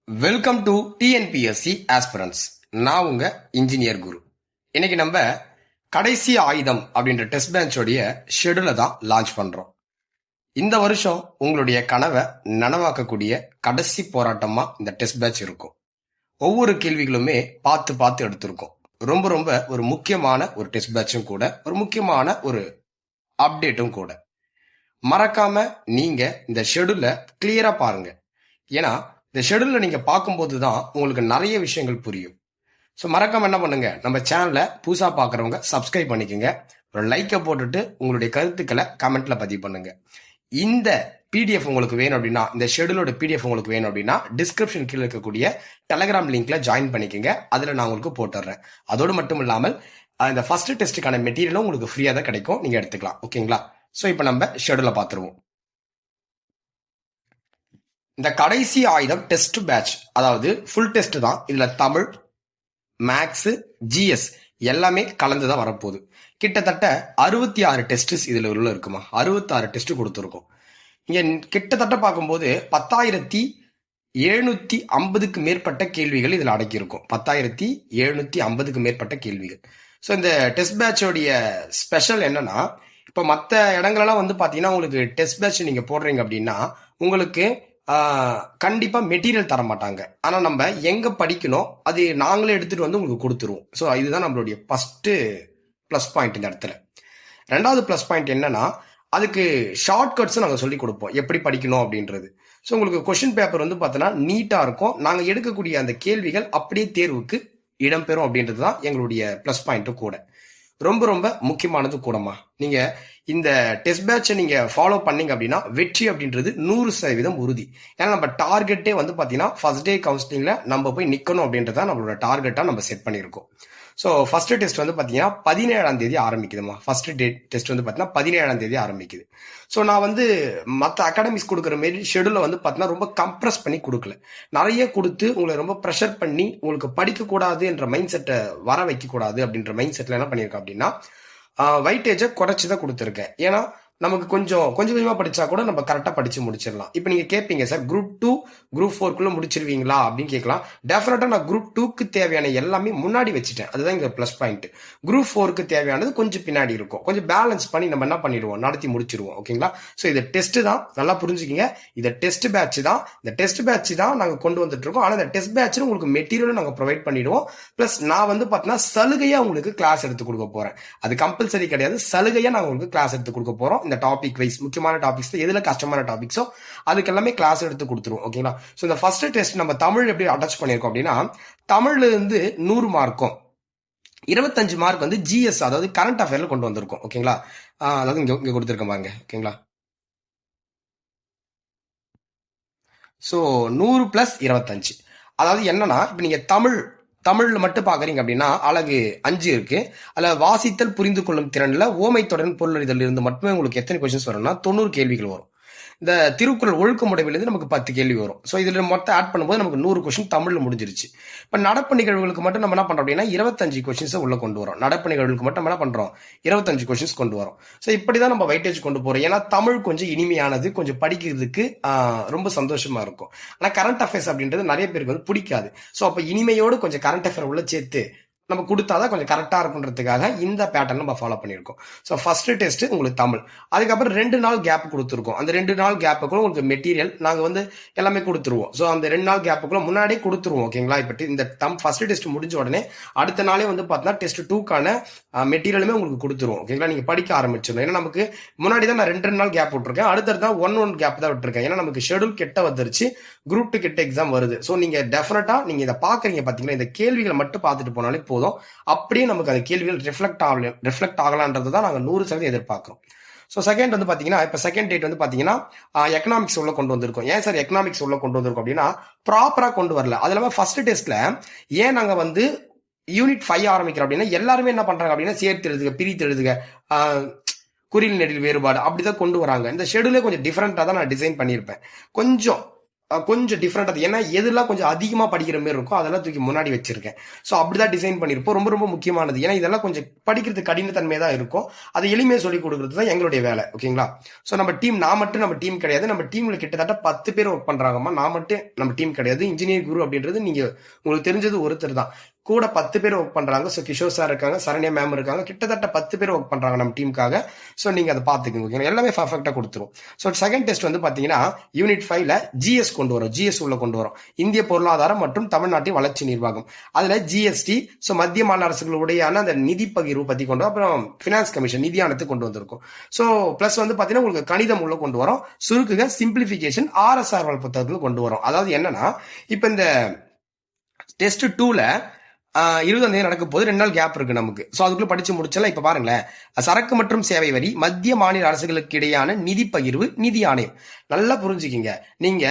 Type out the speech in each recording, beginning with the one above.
Welcome to TNPSC aspirants. நான் உங்க engineer குரு. இன்னைக்கு நம்ம கடைசி ஆயுதம் அப்படின்ற டெஸ்ட் பேட்சோடைய ஷெடியூலை தான் லான்ச் பண்றோம். இந்த வருஷம் உங்களுடைய கனவை நனவாக்கக்கூடிய கடைசி போராட்டமா இந்த டெஸ்ட் பேட்ச் இருக்கும். ஒவ்வொரு கேள்விகளுமே பார்த்து பார்த்து எடுத்திருக்கோம். ரொம்ப ரொம்ப ஒரு முக்கியமான ஒரு டெஸ்ட் பேட்சும் கூட, ஒரு முக்கியமான ஒரு அப்டேட்டும் கூட. மறக்காம நீங்க இந்த ஷெடியூலை கிளியரா பாருங்க. ஏன்னா இந்த ஷெடியூல்ல நீங்க பார்க்கும்போது தான் உங்களுக்கு நிறைய விஷயங்கள் புரியும். ஸோ மறக்காம என்ன பண்ணுங்க, நம்ம சேனலை புதுசா பார்க்குறவங்க சப்ஸ்கிரைப் பண்ணிக்கோங்க. ஒரு லைக்கை போட்டுட்டு உங்களுடைய கருத்துக்களை கமெண்ட்ல பதிவு பண்ணுங்க. இந்த பிடிஎஃப் உங்களுக்கு வேணும் அப்படின்னா, இந்த ஷெடியூலோட பிடிஎஃப் உங்களுக்கு வேணும் அப்படின்னா டிஸ்கிரிப்ஷன் கீழே இருக்கக்கூடிய டெலகிராம் லிங்க்ல ஜாயின் பண்ணிக்கோங்க. அதுல நான் உங்களுக்கு போட்டுடுறேன். அதோடு மட்டும் இல்லாமல் இந்த ஃபர்ஸ்ட் டெஸ்ட்டுக்கான மெட்டீரியலும் உங்களுக்கு ஃப்ரீயா தான் கிடைக்கும், நீங்க எடுத்துக்கலாம். ஓகேங்களா? ஸோ இப்போ நம்ம ஷெடியூலை பார்த்துருவோம். இந்த கடைசி ஆயுதம் டெஸ்ட் பேட்ச், அதாவது ஃபுல் டெஸ்ட் தான். இதுல தமிழ், மேக்ஸ், ஜிஎஸ் எல்லாமே கலந்துதான் வரப்போகுது. கிட்டத்தட்ட 66 டெஸ்ட் இதுல உள்ள இருக்குமா, 66 டெஸ்ட் கொடுத்துருக்கோம். இங்க கிட்டத்தட்ட பார்க்கும்போது 10,750க்கு மேற்பட்ட கேள்விகள் இதுல அடக்கியிருக்கும். 10,750க்கு மேற்பட்ட கேள்விகள். ஸோ இந்த டெஸ்ட் பேட்சோடைய ஸ்பெஷல் என்னன்னா, இப்போ மற்ற இடங்களெல்லாம் வந்து பாத்தீங்கன்னா உங்களுக்கு டெஸ்ட் பேட்ச் நீங்க போடுறீங்க அப்படின்னா உங்களுக்கு கண்டிப்பா மெட்டீரியல் தர மாட்டாங்க. ஆனா நம்ம எங்க படிக்கணும் அது நாங்களே எடுத்துட்டு வந்து உங்களுக்கு கொடுத்துருவோம். ஸோ இதுதான் நம்மளுடைய ஃபர்ஸ்ட் பிளஸ் பாயிண்ட் இந்த இடத்துல. ரெண்டாவது பிளஸ் பாயிண்ட் என்னன்னா, அதுக்கு ஷார்ட் கட்ஸ் நாங்கள் சொல்லி கொடுப்போம், எப்படி படிக்கணும் அப்படின்றது. ஸோ உங்களுக்கு கொஸ்டின் பேப்பர் வந்து பார்த்தோன்னா நீட்டா இருக்கும். நாங்கள் எடுக்கக்கூடிய அந்த கேள்விகள் அப்படியே தேர்வுக்கு இடம்பெறும் அப்படின்றது தான் எங்களுடைய பிளஸ் பாயிண்ட்டும் கூட. ரொம்ப ரொம்ப முக்கியமானது கூடமா. நீங்க இந்த டெஸ்ட் பேட்சை நீங்க ஃபாலோ பண்ணீங்க அப்படின்னா வெற்றி அப்படின்றது 100% உறுதி. ஏன்னா நம்ம டார்கெட்டே வந்து பாத்தீங்கன்னா ஃபர்ஸ்ட் டே கவுன்சிலிங்ல நம்ம போய் நிக்கணும் அப்படின்றத நம்மளோட டார்கெட்டா நம்ம செட் பண்ணியிருக்கோம். ஸோ ஃபர்ஸ்ட் டெஸ்ட் வந்து பாத்தீங்கன்னா 17ஆம் தேதி ஆரம்பிக்குதுமா. ஃபர்ஸ்ட் டெஸ்ட் வந்து பாத்தீங்கன்னா 17ஆம் தேதி ஆரம்பிக்குது. ஸோ நான் வந்து மற்ற அகாடமிஸ் கொடுக்குற மாரி ஷெடியூலை வந்து பார்த்தீங்கன்னா ரொம்ப கம்ப்ரஸ் பண்ணி கொடுக்கல. நிறைய கொடுத்து உங்களை ரொம்ப ப்ரெஷர் பண்ணி உங்களுக்கு படிக்கக்கூடாது என்ற மைண்ட் செட்டை வர வைக்கக்கூடாது அப்படின்ற மைண்ட் செட்டில் என்ன பண்ணியிருக்கேன் அப்படின்னா, வெயிட்டேஜை குறைச்சி தான் கொடுத்துருக்கேன். ஏன்னா நமக்கு கொஞ்சம் கொஞ்சமா படிச்சா கூட நம்ம கரெக்டா படிச்சு முடிச்சிடலாம். இப்போ நீங்க கேட்பீங்க, சார் குரூப் 2 குரூப் 4 முடிச்சிருவீங்களா அப்படின்னு கேட்கலாம். டெஃபினட்டா நான் குரூப் 2க்கு தேவையான எல்லாமே முன்னாடி வச்சுட்டேன். அதுதான் இங்க பிளஸ் பாயிண்ட். குரூப் 4க்கு தேவையானது கொஞ்சம் பின்னாடி இருக்கும். கொஞ்சம் பேலன்ஸ் பண்ணி நம்ம என்ன பண்ணிடுவோம், நடத்தி முடிச்சிருவோம். ஓகேங்களா? ஸோ இது டெஸ்ட் தான், நல்லா புரிஞ்சுக்கிங்க. இது டெஸ்ட் பேட்ச் தான். இந்த டெஸ்ட் பேட்ச் தான் நாங்க கொண்டு வந்துட்டு இருக்கோம். ஆனா இந்த டெஸ்ட் பேட்ச் உங்களுக்கு மெட்டீரியலும் நாங்க ப்ரொவைட் பண்ணிடுவோம். பிளஸ் நான் வந்து பாத்தீங்கன்னா சலுகையா உங்களுக்கு கிளாஸ் எடுத்து கொடுக்க போறேன். அது கம்பல்சரி கிடையாது, சலுகையா நாங்க உங்களுக்கு கிளாஸ் எடுத்து கொடுக்க போறோம். இந்த டாபிக் வைஸ் முக்கியமான டாபிக்ஸ், எதுல கஷ்டமான டாபிக்ஸோ அதுக்கு எல்லாமே கிளாஸ் எடுத்து கொடுத்துருவோம். ஓகேங்களா? ஸோ இந்த ஃபர்ஸ்ட் டெஸ்ட் நம்ம தமிழ் எப்படி அட்டாச் பண்ணியிருக்கோம் அப்படின்னா, தமிழ்ல இருந்து 100 மார்க்கும் 25 மார்க் வந்து ஜிஎஸ், அதாவது கரண்ட் அஃபேர்ல கொண்டு வந்திருக்கோம். ஓகேங்களா? அதாவது இங்க கொடுத்துருக்கேன் பாருங்க. ஓகேங்களா? ஸோ 100 + 25, அதாவது என்னன்னா, இப்போ நீங்க தமிழ்ல மட்டும் பாக்குறீங்க அப்படின்னா அழகு 5 இருக்கு. அதுல வாசித்தல் புரிந்து கொள்ளும் திறன்ல ஓமை தொடர் பொருளறிதல் இருந்து மட்டுமே உங்களுக்கு எத்தனை கொஸ்டின்ஸ் வரும்னா 90 கேள்விகள் வரும். இந்த திருக்குறள் ஒழுக்கமுடைவிலிருந்து நமக்கு 10 கேள்வி வரும். ஸோ இதுல மொத்தம் ஆட் பண்ணும்போது நமக்கு 100 கொஸ்டின் தமிழ்ல முடிஞ்சிருச்சு. இப்ப நடப்பு நிகழ்வுகளுக்கு மட்டும் நம்ம என்ன பண்றோம் அப்படின்னா 25 கொஸ்டின்ஸ் உள்ள கொண்டு வரோம். நடப்பு நிகழ்வுகளுக்கு மட்டும் நம்ம என்ன பண்றோம், 25 கொஸ்டின்ஸ் கொண்டு வரோம். ஸோ இப்படிதான் நம்ம வெயிட்டேஜ் கொண்டு போறோம். ஏன்னா தமிழ் கொஞ்சம் இனிமையானது, கொஞ்சம் படிக்கிறதுக்கு ரொம்ப சந்தோஷமா இருக்கும். ஆனா கரண்ட் அஃபேர்ஸ் அப்படின்றது நிறைய பேருக்கு வந்து பிடிக்காது. ஸோ அப்ப இனிமையோடு கொஞ்சம் கரண்ட் அஃபேர் உள்ள சேர்த்து நம்ம கொடுத்தாதான் கொஞ்சம் கரெக்டா இருக்குன்றதுக்காக இந்த பேட்டர்ன் நம்ம ஃபாலோ பண்ணியிருக்கோம். ஸோ ஃபர்ஸ்ட் டெஸ்ட் உங்களுக்கு தமிழ், அதுக்கப்புறம் 2 நாள் கேப் கொடுத்துருக்கோம். அந்த 2 நாள் கேப்புக்குள்ள உங்களுக்கு மெட்டீரியல் நாங்க வந்து எல்லாமே கொடுத்துருவோம். ஸோ அந்த 2 நாள் கேப்புக்குள்ள முன்னாடியே கொடுத்துருவோம். ஓகேங்களா? இப்போ இந்த ஃபர்ஸ்ட் டெஸ்ட் முடிஞ்ச உடனே அடுத்த நாளே வந்து பார்த்தீங்கன்னா டெஸ்ட் 2க்கான மெட்டீரியலுமே உங்களுக்கு கொடுத்துருவோம். ஓகேங்களா? நீங்க படிக்க ஆரம்பிச்சிடணும். ஏன்னா நமக்கு முன்னாடி தான் நான் 2 நாள் கேப் விட்டுருக்கேன், அடுத்தது தான் 1 கேப் தான் விட்டுருக்கேன். ஏன்னா நமக்கு ஷெடியூல் கிட்ட வந்துருச்சு, குரூப் 2 கிட்ட எக்ஸாம் வருது. ஸோ நீங்க டெஃபினட்டா நீங்க இதை பாக்குறீங்க பாத்தீங்கன்னா, இந்த கேள்விகளை மட்டும் பார்த்துட்டு போனாலே போதும். அப்படியே நமக்கு அந்த கேள்விகள் ரிஃப்ளெக்ட் ஆகலான்றது தான் நாங்கள் 100% எதிர்பார்க்கிறோம். ஸோ செகண்ட் வந்து பாத்தீங்கன்னா, இப்போ செகண்ட் டேட் வந்து பாத்தீங்கன்னா எக்கனாமிக்ஸ் உள்ள கொண்டு வந்திருக்கோம். ஏன் சார் எக்கனாமிக்ஸ் உள்ள கொண்டு வந்திருக்கோம் அப்படின்னா, ப்ராப்பரா கொண்டு வரல. அது இல்லாமல் ஃபர்ஸ்ட் டெஸ்ட்ல ஏன் நாங்க வந்து யூனிட் 5 ஆரம்பிக்கிறோம் அப்படின்னா, எல்லாருமே என்ன பண்றாங்க அப்படின்னா சேர்த்து எழுதுக, பிரித்து எழுதுக, குறில் நெடில் வேறுபாடு அப்படிதான் கொண்டு வராங்க. இந்த ஷெடியூலே கொஞ்சம் டிஃபரெண்டா தான் நான் டிசைன் பண்ணியிருப்பேன். கொஞ்சம் கொஞ்சம் டிஃப்ரெண்டாக, ஏன்னா எதெல்லாம் கொஞ்சம் அதிகமாக படிக்கிற மாதிரி இருக்கும் அதெல்லாம் தூக்கி முன்னாடி வச்சிருக்கேன். ஸோ அப்படிதான் டிசைன் பண்ணியிருப்போம். ரொம்ப ரொம்ப முக்கியமானது, ஏன்னா இதெல்லாம் கொஞ்சம் படிக்கிறது கடினத்தன்மை தான் இருக்கும். அதை எளிமையாக சொல்லி கொடுக்குறது தான் எங்களுடைய வேலை. ஓகேங்களா? ஸோ நம்ம டீம், நான் மட்டும் நம்ம டீம் கிடையாது, நம்ம டீம்ல கிட்டத்தட்ட 10 பேர் ஒர்க் பண்றாங்கம்மா. நான் மட்டும் நம்ம டீம் கிடையாது. இன்ஜினியர் குரு அப்படின்றது நீங்க உங்களுக்கு தெரிஞ்சது ஒருத்தர் தான், கூட 10 பேர் ஒர்க் பண்றாங்க. ஸோ கிஷோர் சார் இருக்காங்க, சரண்யா மேம் இருக்காங்க, கிட்டத்தட்ட 10 பேர் ஒர்க் பண்றாங்க நம்ம டீமுக்காக. ஸோ நீங்க அதை பார்த்துக்கோங்க. ஓகேங்களா? எல்லாமே பர்ஃபெக்டா கொடுத்துரும். ஸோ செகண்ட் டெஸ்ட் வந்து பாத்தீங்கன்னா யூனிட் 5ல ஜிஎஸ் கொண்டு வரும். ஜிஎஸ் உள்ள கொண்டு வரும், இந்திய பொருளாதாரம் மற்றும் தமிழ்நாட்டின் வளர்ச்சி நிர்வாகம். அதுல ஜிஎஸ்டி, ஸோ மத்திய மாநில அரசுகளுடையான அந்த நிதி பகிர்வு பத்தி கொண்டு வரும். அப்புறம் பினான்ஸ் கமிஷன், நிதி ஆணையத்துக்கு கொண்டு வந்திருக்கும். ஸோ பிளஸ் வந்து பாத்தீங்கன்னா உங்களுக்கு கணிதம் உள்ள கொண்டு வரும். சுருக்குக சிம்பிளிபிகேஷன் ஆர்எஸ்ஆர் புத்தகத்துல கொண்டு வரும். அதாவது என்னன்னா, இப்ப இந்த டெஸ்ட் 2ல 20ஆம் தேதி நடக்க போது 2 நாள் கேப் இருக்கு நமக்கு. ஸோ அதுக்குள்ள படிச்சு முடிச்சலாம். இப்ப பாருங்களேன், சரக்கு மற்றும் சேவை வரி, மத்திய மாநில அரசுகளுக்கு இடையான நிதி பகிர்வு, நிதி ஆணையம். நல்லா புரிஞ்சுக்கிங்க. நீங்க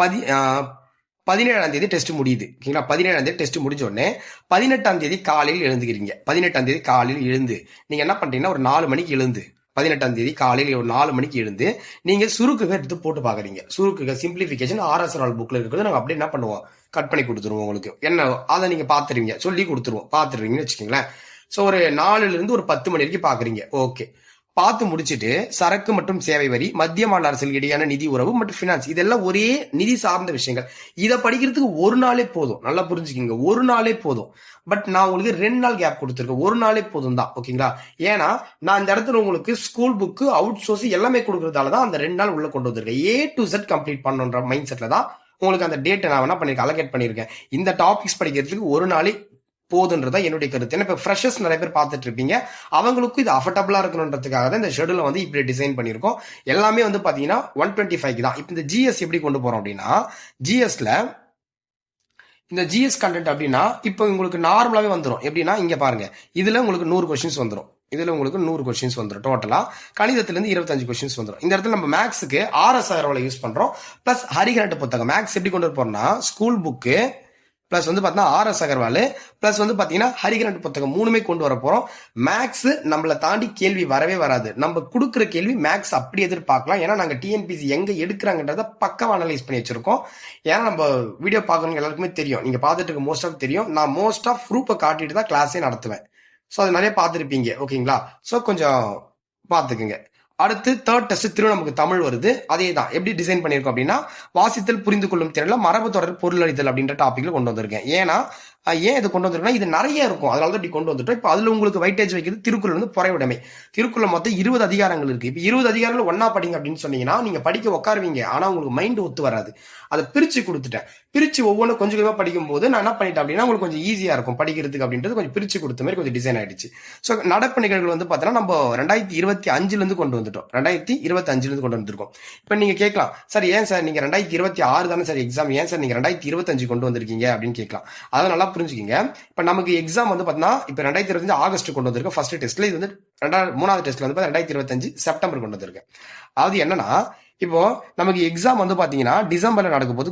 17ஆம் தேதி டெஸ்ட் முடியுது. ஓகேங்களா? 17ஆம் தேதி டெஸ்ட் முடிஞ்ச உடனே 18ஆம் தேதி காலையில் எழுந்துக்கிறீங்க. 18ஆம் தேதி காலையில் எழுந்து நீங்க என்ன பண்றீங்கன்னா, ஒரு 4 மணிக்கு எழுந்து 18ஆம் தேதி காலையில் ஒரு 4 மணிக்கு எழுந்து நீங்க சுருக்குக எடுத்து போட்டு பாக்குறீங்க. சுருக்குக சிம்பிளிபிகேஷன் ஆர்எஸ்ஆர் புக்ல இருக்கிறது நாங்க அப்படியே என்ன பண்ணுவோம், கட் பண்ணி கொடுத்துருவோம். உங்களுக்கு என்ன அதை நீங்க பாத்துருவீங்க, சொல்லி கொடுத்துருவோம், பாத்துருவீங்கன்னு வச்சுக்கோங்களேன். ஸோ ஒரு 4ல இருந்து ஒரு 10 மணி வரைக்கும் பாக்குறீங்க. ஓகே, பார்த்து முடிச்சுட்டு சரக்கு மற்றும் சேவை வரி, மத்திய மாநில அரசுக்கு இடையான நிதி உறவு மற்றும் பினான்ஸ், இதெல்லாம் ஒரே நிதி சார்ந்த விஷயங்கள். இதை படிக்கிறதுக்கு ஒரு நாளே போதும். நல்லா புரிஞ்சுக்கிங்க, ஒரு நாளே போதும். பட் நான் உங்களுக்கு 2 நாள் கேப் கொடுத்துருக்கேன். ஒரு நாளே போதும் தான். ஓகேங்களா? ஏன்னா நான் இந்த இடத்துல உங்களுக்கு ஸ்கூல் புக்கு, அவுட் சோர்ஸ் எல்லாமே கொடுக்கறதால தான் அந்த 2 நாள் உள்ள கொண்டு வந்திருக்கேன். A to Z கம்ப்ளீட் பண்ணுன்ற மைண்ட் செட்ல தான் உங்களுக்கு அந்த டேட்டை நான் என்ன பண்ணிருக்கேன், அலோகேட் பண்ணிருக்கேன். இந்த டாபிக்ஸ் படிக்கிறதுக்கு ஒரு நாளே போதுன்றதா என்னுடைய கருத்து. ஏன்னா இப்ப ஃப்ரெஷர்ஸ் நிறைய பேர் பார்த்துட்டு இருப்பீங்க, அவங்களுக்கும் இது அஃபர்டபுளா இருக்கணுன்றதுக்காக தான் இந்த ஷெடியூல வந்து இப்படி டிசைன் பண்ணிருக்கோம். எல்லாமே வந்து பாத்தீங்கன்னா 125 தான். இப்ப இந்த ஜிஎஸ் எப்படி கொண்டு போறோம் அப்படின்னா, ஜிஎஸ்ல இந்த ஜிஎஸ் கண்டென்ட் அப்படின்னா இப்போ உங்களுக்கு நார்மலாவே வந்துடும். எப்படின்னா இங்க பாருங்க, இதுல உங்களுக்கு 100 கொஸ்டின்ஸ் வந்துடும். இதுல உங்களுக்கு 100 கொஸ்டின்ஸ் வந்துடும். டோட்டலா கணிதத்துல இருந்து 25 கொஸ்டின்ஸ் வந்துடும். இந்த இடத்துல நம்ம மேக்ஸுக்கு ஆர்எஸ்ஆர் யூஸ் பண்றோம். பிளஸ் ஹரிகரண்ட் புத்தகம். மேக்ஸ் எப்படி கொண்டு போறோம்னா, ஸ்கூல் புக்கு பிளஸ் வந்து பாத்தீங்கன்னா ஆர்எஸ் அகர்வால் பிளஸ் வந்து பாத்தீங்கன்னா ஹரிகரண்ட் புத்தகம் 3மே கொண்டு வர போறோம். மேக்ஸ் நம்மளை தாண்டி கேள்வி வரவே வராது. நம்ம கொடுக்குற கேள்வி மேக்ஸ் அப்படி எதிர்பார்க்கலாம். ஏன்னா நாங்க டிஎன்பிசி எங்க எடுக்கிறாங்கன்றத பக்கவா அனலைஸ் பண்ணி வச்சிருக்கோம். ஏன்னா நம்ம வீடியோ பார்க்கறவங்க எல்லாருக்குமே தெரியும், நீங்க பார்த்துட்டு இருக்க மோஸ்ட் ஆஃப் தெரியும், நான் மோஸ்ட் ஆஃப் ப்ரூஃபை காட்டிட்டு தான் கிளாஸே நடத்துவேன். ஸோ அது நிறைய பார்த்துருப்பீங்க. ஓகேங்களா? ஸோ கொஞ்சம் பார்த்துக்குங்க. அடுத்து தேர்ட் டெஸ்ட் திரு நமக்கு தமிழ் வருது. அதே தான் எப்படி டிசைன் பண்ணியிருக்கோம் அப்படின்னா, வாசித்தல் புரிந்து கொள்ளும் திறன்ல மரபு தொடர் பொருளளித்தல் அப்படின்ற டாபிக்ல கொண்டு வந்திருக்கேன். ஏன்னா ஏன் இது கொண்டு வந்திருக்கோம்னா, இது நிறைய இருக்கும், அதனால தான் இப்படி கொண்டு வந்துட்டோம். இப்போ அதுல உங்களுக்கு வைட்டேஜ் வைக்கிறது திருக்குறள் வந்து பொறையுடைமை. திருக்குறள் மொத்தம் 20 அதிகாரங்கள் இருக்கு. இப்போ 20 அதிகாரங்கள் ஒன்னா படிங்க அப்படின்னு சொன்னீங்கன்னா நீங்க படிக்க உட்காருவீங்க, ஆனா உங்களுக்கு மைண்ட் ஒத்து வராது. அதை பிரிச்சு கொடுத்துட்டேன். பிரிச்சு ஒவ்வொன்றும் கொஞ்சம் கொஞ்சமா படிக்கும் போது நான் என்ன பண்ணிட்டேன் அப்படின்னா, உங்களுக்கு கொஞ்சம் ஈஸியா இருக்கும் படிக்கிறதுக்கு அப்படின்றது கொஞ்சம் பிரிச்சு கொடுத்த மாதிரி கொஞ்சம் டிசைன் ஆயிடுச்சு. ஸோ நடப்பு நிகழ்வுகள் வந்து பார்த்தீங்கன்னா நம்ம 2025 இருந்து கொண்டு வந்துட்டோம். 2025 இருந்து கொண்டு வந்திருக்கோம். இப்போ நீங்க கேட்கலாம், சார் ஏன் சார் நீங்க 2026 தானே சார் எக்ஸாம், ஏன் சார் நீங்க 2025 கொண்டு வந்திருக்கீங்க அப்படின்னு கேட்கலாம். அதை நல்லா புரிஞ்சுக்கிங்க. இப்ப நமக்கு எக்ஸாம் வந்து பாத்தீங்கன்னா இப்ப 2025 ஆகஸ்ட் கொண்டு வந்திருக்கேன் ஃபர்ஸ்ட் டெஸ்ட்ல. இது வந்து 3வது டெஸ்ட்ல வந்து 2025 செப்டம்பர் கொண்டு வந்திருக்கேன். அது என்னன்னா, இப்போ நமக்கு எக்ஸாம் வந்து பாத்தீங்கன்னா டிசம்பர்ல நடக்க போது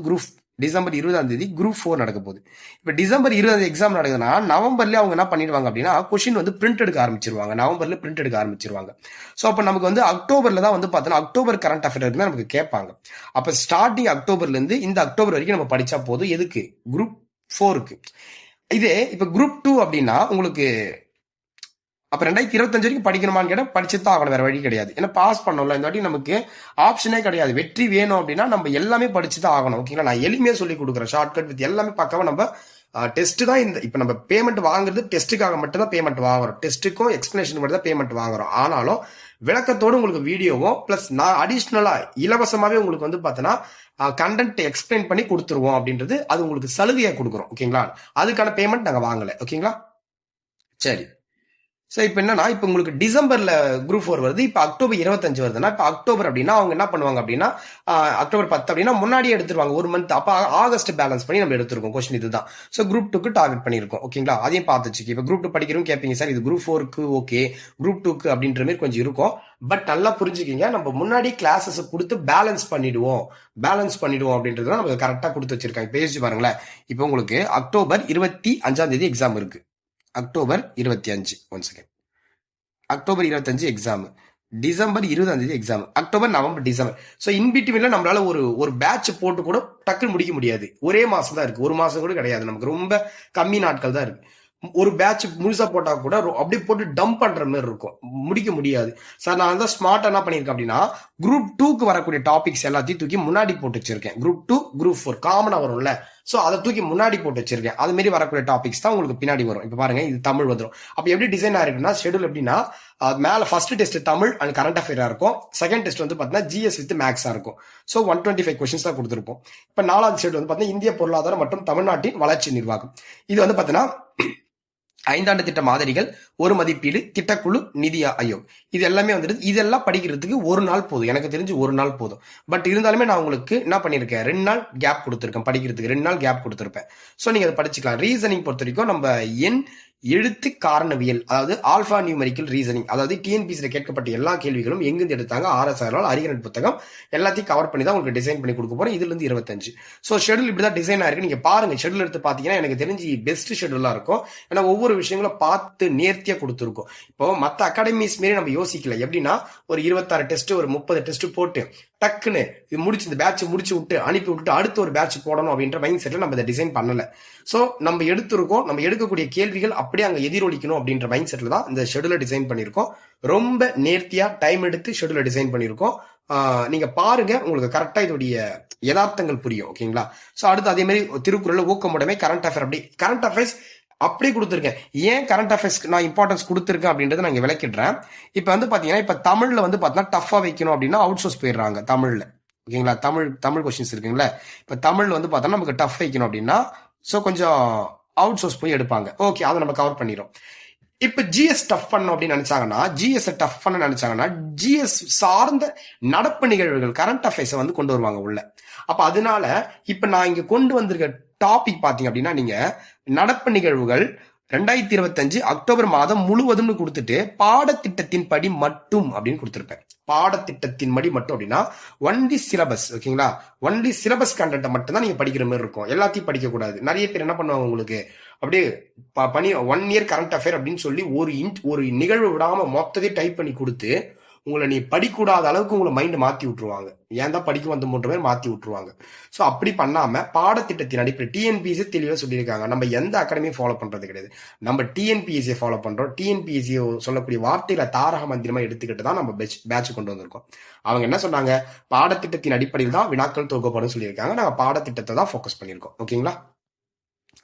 டிசம்பர் 20ஆம் தேதி குரூப் 4 நடக்க போகுது. இப்ப டிசம்பர் 20 எக்ஸாம் நடக்குதுன்னா நவம்பர்ல அவங்க என்ன பண்ணிடுவாங்க அப்படின்னா, கொஸ்டின் வந்து பிரிண்ட் எடுக்க ஆரம்பிச்சிருவாங்க. நவம்பர்ல பிரிண்ட் எடுக்க ஆரம்பிச்சிருவாங்க. சோ அப்ப நமக்கு வந்து அக்டோபர்ல தான் வந்து பாத்தீங்கன்னா அக்டோபர் கரண்ட் அஃபேர்ஸ் நமக்கு கேட்பாங்க. அப்ப ஸ்டார்டிங் அக்டோபர்ல இருந்து இந்த அக்டோபர் வரைக்கும் நம்ம படிச்சா போதும். எதுக்கு? குரூப் 4க்கு. இதே இப்ப குரூப் 2 அப்படின்னா உங்களுக்கு அப்ப 2025 வரைக்கும் படிக்கணுமான்னு கேட்டா படிச்சுதான் ஆகணும், வேற வழி கிடையாது. ஏன்னா பாஸ் பண்ணல, இந்த வாட்டி நமக்கு ஆப்ஷனே கிடையாது. வெற்றி வேணும் அப்படின்னா நம்ம எல்லாமே படிச்சுதான் ஆகணும். ஓகேங்களா? நான் எளிமையா சொல்லி கொடுக்குறேன், ஷார்ட்கட் வித் எல்லாமே பக்கவா. நம்ம டெஸ்ட் தான் இந்த இப்ப நம்ம பேமெண்ட் வாங்குறது டெஸ்ட்டுக்காக மட்டும் தான் பேமெண்ட் வாங்குறோம். டெஸ்ட்டுக்கும் எக்ஸ்பிளேஷன் மட்டும் தான் பேமெண்ட் வாங்குறோம். ஆனாலும் விளக்கத்தோடு உங்களுக்கு வீடியோவும் பிளஸ் நான் அடிஷ்னலா இலவசமாவே உங்களுக்கு வந்து பாத்தீங்கன்னா கண்டென்ட் எக்ஸ்பிளைன் பண்ணி கொடுத்துருவோம் அப்படின்றது அது உங்களுக்கு சலுகையா கொடுக்குறோம். ஓகேங்களா? அதுக்கான பேமெண்ட் நாங்க வாங்கல. ஓகேங்களா? சரி. சோ இப்ப என்னன்னா, இப்ப உங்களுக்கு டிசம்பர்ல குரூப் 4 வருது, இப்ப அக்டோபர் 25 வருதுன்னா, இப்ப அக்டோபர் அப்படின்னா அவங்க என்ன பண்ணுவாங்க அப்படின்னா, அக்டோபர் 10 அப்படின்னா முன்னாடியே எடுத்துருவாங்க ஒரு மந்த். அப்ப ஆகஸ்ட் பேலன்ஸ் பண்ணி நம்ம எடுத்துருக்கோம். கொஸ்டின் இதுதான். சோ குரூப் 2க்கு டார்கெட் பண்ணிருக்கோம். ஓகேங்களா? அதையும் பார்த்துச்சு. இப்ப குரூப் 2 படிக்கிறோம் கேட்பீங்க, சார் இது குரூப் 4க்கு ஓகே, குரூப் 2க்கு அப்படின்ற மாதிரி கொஞ்சம் இருக்கும். பட் நல்லா புரிஞ்சுக்கிங்க, நம்ம முன்னாடி கிளாஸஸ் கொடுத்து பேலன்ஸ் பண்ணிடுவோம் அப்படின்றது நமக்கு கரெக்டா கொடுத்து வச்சிருக்காங்க. பேசி பாருங்களேன். இப்போ உங்களுக்கு அக்டோபர் 25ஆம் தேதி எக்ஸாம் இருக்கு. October 25 one second. October 25 exam. December 20 exam, October November December. So இன்பிட்வீன்ல நம்மளால ஒரு பேட்ச் போட்டு கூட டக்குன்னு முடிக்க முடியாது. ஒரே மாசம் தான் இருக்கு, ஒரு மாசம் கூட கிடையாது, நமக்கு ரொம்ப கம்மி நாட்கள் தான் இருக்கு. ஒரு பேட்ச் முழுசா போட்டா கூட அப்படியே போட்டு டம்ப் பண்ற மாதிரி இருக்கும், முடிக்க முடியாது. சார் நான் தான் ஸ்மார்ட் என்ன பண்ணிருக்கேன் அப்படின்னா, குரூப் 2க்கு வரக்கூடிய டாபிக்ஸ் எல்லாத்தையும் தூக்கி முன்னாடி போட்டு வச்சிருக்கேன். குரூப் 2 குரூப் 4 காமனா வரும்ல, சோ அதை தூக்கி முன்னாடி போட்டு வச்சிருக்கேன். அது மாதிரி வரக்கூடிய டாபிக்ஸ் தான் உங்களுக்கு பின்னாடி வரும். இப்ப பாருங்க, இது தமிழ் வந்துடும். அப்ப எப்படி டிசைன் ஆயிருக்குன்னா, ஷெடியூல் எப்படின்னா, மேல first test Tamil and current அஃபேரா இருக்கும். செகண்ட் டெஸ்ட் வந்து பாத்தீங்கன்னா ஜிஎஸ் வித் மேக்ஸா இருக்கும். சோ 125 கொஸ்டின்ஸ் தான் கொடுத்துருப்போம். இப்ப 4வது ஷெடியூல் வந்து பாத்தீங்கன்னா இந்திய பொருளாதாரம் மற்றும் தமிழ்நாட்டின் வளர்ச்சி நிர்வாகம். இது வந்து பாத்தீங்கன்னா 5ஆண்டு திட்ட மாதிரிகள், ஒரு மதிப்பீடு, திட்டக்குழு, நிதி ஆயோக், இது எல்லாமே வந்துட்டு இதெல்லாம் படிக்கிறதுக்கு ஒரு நாள் போதும், எனக்கு தெரிஞ்சு ஒரு நாள் போதும். பட் இருந்தாலுமே நான் உங்களுக்கு என்ன பண்ணிருக்கேன், 2 நாள் கேப் கொடுத்துருக்கேன் படிக்கிறதுக்கு, 2 நாள் கேப் கொடுத்துருப்பேன். ஸோ நீங்க அதை படிச்சுக்கலாம். ரீசனிங் பொறுத்த வரைக்கும் நம்ம எழுத்து காரணவியல், அதாவது ஆல்பா நியூமெரிக்கல் ரீசனிங், அதாவது டிஎன்பிசியில் கேட்கப்பட்ட எல்லா கேள்விகளும் எங்கிருந்து எடுத்தாங்க, RSR அரிகரன் புத்தகம் எல்லாத்தையும் கவர் பண்ணி தான் உங்களுக்கு டிசைன் பண்ணி கொடுக்க போறேன். இதுல இருந்து 25. ஸோ ஷெடியூல் இப்படிதான் டிசைன் ஆயிருக்கு. நீங்க பாருங்க, ஷெடியூல் எடுத்து பாத்தீங்கன்னா எனக்கு தெரிஞ்சு பெஸ்ட் ஷெடியூலா இருக்கும். ஏன்னா ஒவ்வொரு விஷயங்களும் பார்த்து நேர்த்தியா கொடுத்துருக்கும். இப்போ மற்ற அகாடமிஸ் மாரி நம்ம யோசிக்கல. எப்படின்னா ஒரு 26 டெஸ்ட், ஒரு 30 டெஸ்ட் போட்டு டக்குன்னு இது முடிச்சு இந்த பேட்ச் முடிச்சு விட்டு அனுப்பி விட்டுட்டு அடுத்த ஒரு பேட்ச் போடணும் அப்படின்ற மைண்ட் செட்ல நம்ம இதை டிசைன் பண்ணல. சோ நம்ம எடுத்திருக்கோம், நம்ம எடுக்கக்கூடிய கேள்விகள் அப்படியே அங்க எதிரொலிக்கணும் அப்படின்ற மைண்ட் செட்ல தான் இந்த ஷெடியூலை டிசைன் பண்ணிருக்கோம். ரொம்ப நேர்த்தியா டைம் எடுத்து ஷெடியூலை டிசைன் பண்ணிருக்கோம். நீங்க பாருங்க, உங்களுக்கு கரெக்டா இதோடைய யதார்த்தங்கள் புரியும். ஓகேங்களா? சோ அடுத்து அதே மாதிரி திருக்குறள், ஊக்கமுடைமை, கரண்ட் அஃபேர், அப்படி கரண்ட் அஃபேர்ஸ் அப்படியே கொடுத்துருக்கேன். ஏன் கரண்ட் அஃபேர்ஸ்க்கு நான் இம்பார்ட்டன்ஸ் கொடுத்துருக்கேன் அப்படின்றத நான் இங்க விளக்கிடுறேன். இப்ப வந்து பாத்தீங்கன்னா, இப்ப தமிழ்ல வந்து பாத்தீங்கன்னா டஃபா வைக்கணும் அப்படின்னா அவுட் சோர்ஸ் போயிடுறாங்க தமிழ்ல. ஓகேங்களா? தமிழ் கொஸ்டின்ஸ் இருக்குங்களா, இப்ப தமிழ்ல வந்து பார்த்தோம்னா நமக்கு டஃப் வைக்கணும் அப்படின்னா ஸோ கொஞ்சம் அவுட் சோர்ஸ் போய் எடுப்பாங்க. ஓகே, அதை நம்ம கவர் பண்ணிடும். இப்ப ஜிஎஸ் டஃப் பண்ணணும் அப்படின்னு நினைச்சாங்கன்னா, ஜிஎஸ் டஃப் பண்ண நினைச்சாங்கன்னா ஜிஎஸ் சார்ந்த நடப்பு நிகழ்வுகள், கரண்ட் அஃபேர்ஸ் வந்து கொண்டு வருவாங்க உள்ள. அப்ப அதனால இப்ப நான் இங்க கொண்டு வந்திருக்க டாபிக் பாத்தீங்க அப்படின்னா, நீங்க நடப்பு நிகழ்வுகள் 2025 அக்டோபர் மாதம் முழுவதும்னு கொடுத்துட்டு பாடத்திட்டத்தின் படி மட்டும் அப்படின்னு கொடுத்துருப்பேன். பாடத்திட்டத்தின் படி மட்டும் அப்படின்னா ஒன்லி சிலபஸ். ஓகேங்களா? ஒன்லி சிலபஸ் கண்டென்ட்டை மட்டும் தான் நீங்க படிக்கிற மாதிரி இருக்கும், எல்லாத்தையும் படிக்க கூடாது. நிறைய பேர் என்ன பண்ணுவாங்க, உங்களுக்கு அப்படியே பண்ணி 1 இயர் கரண்ட் அஃபேர் அப்படின்னு சொல்லி ஒரு நிகழ்வு விடாம மொத்தத்தையும் டைப் பண்ணி கொடுத்து உங்களை நீ படிக்கூடாத அளவுக்கு உங்களை மைண்ட் மாத்தி விட்டுருவாங்க. ஏன் தான் படிக்க வந்து மூன்று பேர் மாத்தி விட்டுருவாங்க. ஸோ அப்படி பண்ணாம பாடத்திட்டத்தின் அடிப்படை டிஎன்பிஎஸ்சி தெளிவாக சொல்லியிருக்காங்க. நம்ம எந்த அகாடமியும் ஃபாலோ பண்றது கிடையாது, நம்ம டிஎன்பிஎஸ்சியை ஃபாலோ பண்றோம். டிஎன்பிஎஸ்சி சொல்லக்கூடிய வார்த்தையில தாரக மந்திரமா எடுத்துக்கிட்டு தான் நம்ம பேட்ச் கொண்டு வந்திருக்கோம். அவங்க என்ன சொன்னாங்க, பாடத்திட்டத்தின் அடிப்படையில் தான் வினாக்கள் தொகுக்கப்படும் சொல்லியிருக்காங்க. நாங்க பாடத்திட்டத்தை தான் ஃபோக்கஸ் பண்ணியிருக்கோம். ஓகேங்களா?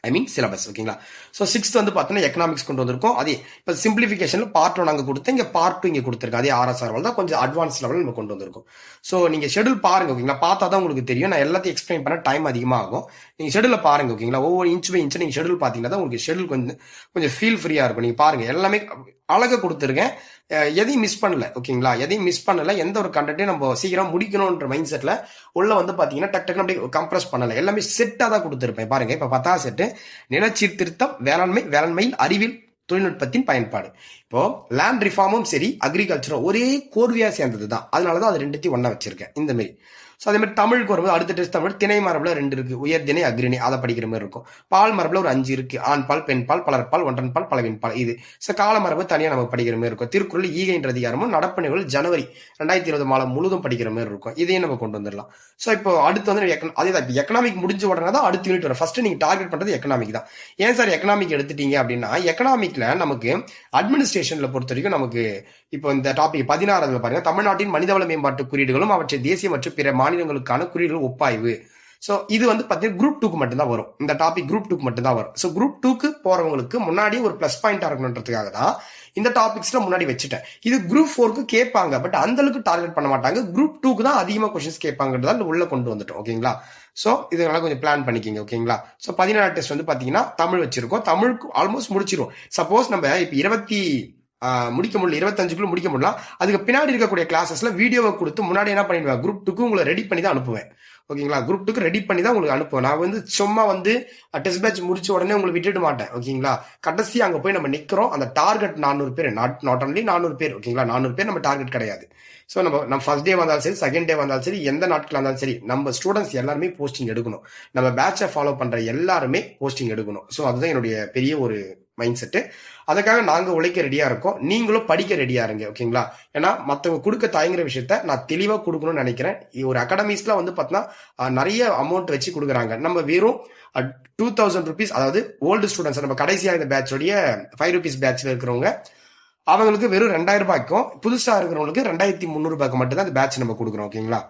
ஐ மீன் சிலபஸ். ஓகேங்களா? ஸோ 6th வந்து பார்த்தீங்கன்னா எக்கனாமிக்ஸ் கொண்டு வந்திருக்கோம். அதே இப்போ சிம்பிளிஃபிகேஷன்ல பார்ட் 1 அங்கே கொடுத்து இங்கே பார்ட் 2 இங்கே கொடுத்துருக்கோம். அதே RSR தான் கொஞ்சம் அட்வான்ஸ் லெவலில் நம்ம கொண்டு வந்திருக்கோம். ஸோ நீங்க ஷெடியூல் பாருங்க. ஓகேங்களா? பார்த்தா தான் உங்களுக்கு தெரியும். நான் எல்லாத்தையும் எக்ஸ்பிளைன் பண்ண டைம் அதிகமாக ஆகும். நீங்க ஷெடியூல பாருங்க. ஓகேங்களா? ஒவ்வொரு இன்ச் பை இன்ச் நீங்க ஷெடியூல் பார்த்தீங்கன்னா தான் உங்களுக்கு ஷெடியூல் கொஞ்சம் ஃபீல் ஃப்ரீயா இருக்கும். நீங்க பாருங்க, எல்லாமே அழகா கொடுத்துருக்கேன். எதையும் மிஸ் பண்ணல. ஓகேங்களா? எதையும் மிஸ் பண்ணல. எந்த ஒரு கண்டென்ட்டையும் நம்ம சீக்கிரம் முடிக்கணும்ன்ற மைண்ட் செட்ல உள்ள வந்து பாத்தீங்கன்னா டக்கு அப்படியே கம்ப்ரஸ் பண்ணல. எல்லாமே செட்டா தான் கொடுத்துருப்பேன். பாருங்க, இப்ப 10வது செட்டு நிலச்சீர்திருத்தம், வேளாண்மையில் அறிவியல் தொழில்நுட்பத்தின் பயன்பாடு. இப்போ லேண்ட் ரிஃபார்மும் சரி, அக்ரிகல்ச்சரும் ஒரே கோர்வையா சேர்ந்தது தான். அதனாலதான் அது 2த்தையும் ஒண்ணா வச்சிருக்கேன் இந்த மாதிரி. ஸோ அதே மாதிரி தமிழுக்கு வரும்போது அடுத்த டெஸ்ட் தமிழ் திணை மரபுல 2 இருக்கு, உயர்திணை, அக்ரிணை, அதை படிக்கிற மாதிரி இருக்கும். பால் மரபுல ஒரு 5 இருக்கு, ஆண் பால், பெண் பால், பலர்பால், ஒன்றன் பால், பலவின் பால். இது ஸோ கால மரபு தனியா நம்ம படிக்கிற மாதிரி இருக்கும். திருக்குறள் ஈகைன்ற அதிகாரமும் நடப்பு ஜனவரி 2020 மாதம் முழுதும் படிக்கிற மாதிரி இருக்கும். இதையும் நம்ம கொண்டு வந்துடலாம். ஸோ இப்போ அடுத்து வந்து அதேதான், இப்போ எக்கனாமிக் முடிஞ்ச உடனே தான் அடுத்த யூனிட் வரும். ஃபர்ஸ்ட் நீங்க டார்கெட் பண்றது எக்கனாமிக் தான். ஏன் சார் எக்கனாமிக் எடுத்துட்டீங்க அப்படின்னா, எக்கனாமிக்ல நமக்கு அட்மினிஸ்ட்ரேஷன்ல பொறுத்த வரைக்கும் நமக்கு இப்போ இந்த டாபிக் 16 பாருங்க, தமிழ்நாட்டின் மனிதவள மேம்பாட்டு குறியீடுகளும் அவற்றை தேசிய மற்றும் பிற மாநிலங்களுக்கான குறியீடுகள் ஒப்பாய்வு. சோ இது வந்து பாத்தீங்கன்னா குரூப் 2க்கு மட்டும் தான் வரும். இந்த டாபிக் குரூப் 2க்கு மட்டும் தான் வரும். சோ குரூப் 2க்கு போறவங்களுக்கு முன்னாடி ஒரு பிளஸ் பாயிண்டா இருக்கணும்ன்றதுக்காக தான் இந்த டாபிக்ஸ்ல முன்னாடி வச்சுட்டேன். இது குரூப் 4க்கு கேட்பாங்க, பட் அந்த அளவுக்கு டார்கெட் பண்ண மாட்டாங்க. குரூப் 2க்கு தான் அதிகமா கொஸ்டின்ஸ் கேட்பாங்கன்றதால உள்ள கொண்டு வந்துட்டோம். ஓகேங்களா? சோ இதனால கொஞ்சம் பிளான் பண்ணிக்கிங்க. ஓகேங்களா? சோ 17 டெஸ்ட் வந்து பாத்தீங்கன்னா தமிழ் வச்சிருக்கோம். தமிழுக்கு ஆல்மோஸ்ட் முடிச்சிருவோம். சப்போஸ் நம்ம இப்ப முடிக்க முடியல, 25க்குள்ள முடிக்க முடியலாம். அதுக்கு பின்னாடி இருக்கக்கூடிய கிளாஸஸ்ல வீடியோவை கொடுத்து முன்னாடி என்ன பண்ணிடுவேன், குரூப் 2க்கு உங்களை ரெடி பண்ணி தான் அனுப்புவேன். ஓகேங்களா? குரூப் 2க்கு ரெடி பண்ணி தான் உங்களுக்கு அனுப்புவேன். நான் வந்து சும்மா வந்து டெஸ்ட் பேட்ச் முடிச்ச உடனே உங்களுக்கு விட்டுட மாட்டேன். ஓகேங்களா? கடைசி அங்க போய் நம்ம நிக்கிறோம். அந்த டார்கெட் 400 பேர், நாட் ஒன்லி 400 பேர். ஓகேங்களா? 400 பேர் நம்ம டார்கெட் கிடையாது. ஸோ நம்ம ஃபர்ஸ்ட் டே வந்தாலும் சரி, செகண்ட் டே வந்தாலும் சரி, எந்த நாட்கள் வந்தாலும் சரி, நம்ம ஸ்டூடெண்ட்ஸ் எல்லாருமே போஸ்டிங் எடுக்கணும். நம்ம பேட்சை ஃபாலோ பண்ற எல்லாருமே போஸ்டிங் எடுக்கணும். ஸோ அதுதான் என்னுடைய பெரிய ஒரு மைண்ட் செட்டு. அதுக்காக நாங்க உழைக்க ரெடியா இருக்கோம், நீங்களும் படிக்க ரெடியா இருங்க. ஓகேங்களா? ஏன்னா மத்தவங்க கொடுக்க தயங்குற விஷயத்த நான் தெளிவா கொடுக்கணும்னு நினைக்கிறேன். ஒரு அகாடமிஸ்ல வந்து பாத்தீங்கன்னா நிறைய அமௌண்ட் வச்சு கொடுக்குறாங்க. நம்ம வெறும் 2000 rupees, அதாவது ஓல்டு ஸ்டூடெண்ட்ஸ், நம்ம கடைசியா இந்த பேட்சோடைய 5 rupees பேட்ச்ல இருக்கிறவங்க அவங்களுக்கு வெறும் 2000 ரூபாய்க்கும், புதுசா இருக்கிறவங்களுக்கு 2300 ரூபாய்க்கு மட்டும் தான் இந்த பேட்ச் நம்ம கொடுக்குறோம். ஓகேங்களா?